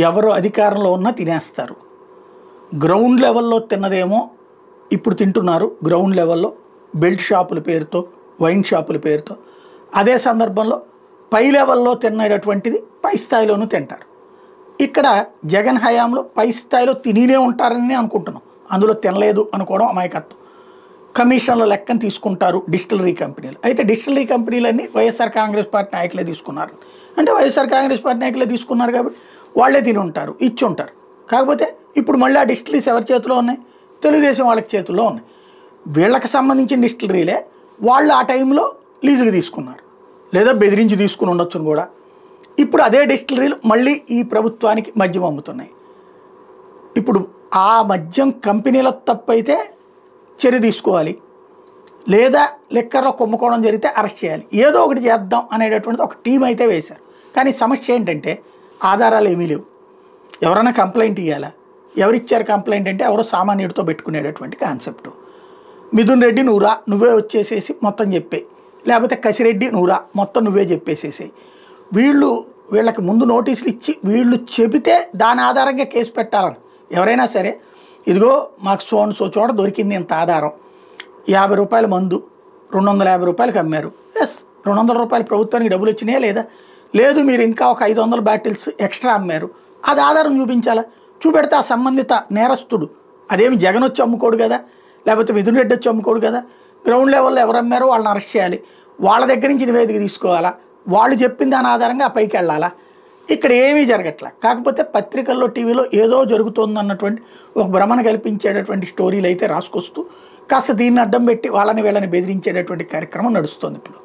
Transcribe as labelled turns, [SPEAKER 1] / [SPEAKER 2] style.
[SPEAKER 1] ఎవరు అధికారంలో ఉన్నా తినేస్తారు. గ్రౌండ్ లెవెల్లో తిన్నదేమో ఇప్పుడు తింటున్నారు, గ్రౌండ్ లెవెల్లో బెల్ట్ షాపుల పేరుతో, వైన్ షాపుల పేరుతో. అదే సందర్భంలో పై లెవెల్లో తినేటటువంటిది పై స్థాయిలోనూ తింటారు. ఇక్కడ జగన్ హయాంలో పై స్థాయిలో తినే ఉంటారని అనుకుంటున్నాం, అందులో తినలేదు అనుకోవడం అమాయకత్వం. కమిషన్ల లెక్కను తీసుకుంటారు డిస్టిలరీ కంపెనీలు. అయితే డిస్టిలరీ కంపెనీలన్నీ వైఎస్ఆర్ కాంగ్రెస్ పార్టీ నాయకులే తీసుకున్నారు. అంటే వైఎస్ఆర్ కాంగ్రెస్ పార్టీ నాయకులే తీసుకున్నారు కాబట్టి వాళ్ళే తిని ఉంటారు, ఇచ్చి ఉంటారు. కాకపోతే ఇప్పుడు మళ్ళీ ఆ డిస్టిలరీస్ ఎవరి చేతిలో ఉన్నాయి? తెలుగుదేశం వాళ్ళకి చేతుల్లో ఉన్నాయి. వీళ్ళకి సంబంధించిన డిస్టిలరీలే వాళ్ళు ఆ టైంలో లీజుకి తీసుకున్నారు, లేదా బెదిరించి తీసుకుని ఉండొచ్చును కూడా. ఇప్పుడు అదే డిస్టిలరీలు మళ్ళీ ఈ ప్రభుత్వానికి మద్యం అమ్ముతున్నాయి. ఇప్పుడు ఆ మద్యం కంపెనీల తప్పు అయితే చర్య తీసుకోవాలి, లేదా లిక్కర్లో కుంభకోణం జరిగితే అరెస్ట్ చేయాలి, ఏదో ఒకటి చేద్దాం అనేటటువంటిది ఒక టీం అయితే వేశారు. కానీ సమస్య ఏంటంటే ఆధారాలు ఏమీ లేవు. ఎవరైనా కంప్లైంట్ ఇవ్వాలా? ఎవరిచ్చారు కంప్లైంట్ అంటే ఎవరో సామాన్యుడితో పెట్టుకునేటటువంటి కాన్సెప్టు. మిథున్ రెడ్డి నువ్వురా, నువ్వే వచ్చేసేసి మొత్తం చెప్పేయి, లేకపోతే కసిరెడ్డి నువ్వురా, మొత్తం నువ్వే చెప్పేసేసాయి. వీళ్ళకి ముందు నోటీసులు ఇచ్చి వీళ్ళు చెబితే దాని ఆధారంగా కేసు పెట్టాలని. ఎవరైనా సరే ఇదిగో మాకు సో చోట దొరికింది ఇంత ఆధారం, 50 రూపాయల మందు 250 రూపాయలకి అమ్మారు, ఎస్ 200 రూపాయలు ప్రభుత్వానికి డబ్బులు వచ్చినాయా లేదా? లేదు మీరు ఇంకా ఒక 500 బాటిల్స్ ఎక్స్ట్రా అమ్మారు, అది ఆధారం చూపించాలా? చూపెడితే ఆ సంబంధిత నేరస్తుడు, అదేమి జగన్ వచ్చి అమ్ముకోడు కదా, లేకపోతే మిథున్ రెడ్డి వచ్చి అమ్ముకోడు కదా, గ్రౌండ్ లెవెల్లో ఎవరు అమ్మారో వాళ్ళని అరెస్ట్ చేయాలి, వాళ్ళ దగ్గర నుంచి నివేదిక తీసుకోవాలా, వాళ్ళు చెప్పిన దాని ఆధారంగా ఆ పైకి వెళ్ళాలా. ఇక్కడ ఏమీ జరగట్లా. కాకపోతే పత్రికల్లో, టీవీలో ఏదో జరుగుతుందన్నటువంటి ఒక భ్రమణ కల్పించేటటువంటి స్టోరీలు అయితే రాసుకొస్తూ కాస్త దీన్ని అడ్డం పెట్టి వాళ్ళని వీళ్ళని బెదిరించేటటువంటి కార్యక్రమం నడుస్తుంది ఇప్పుడు.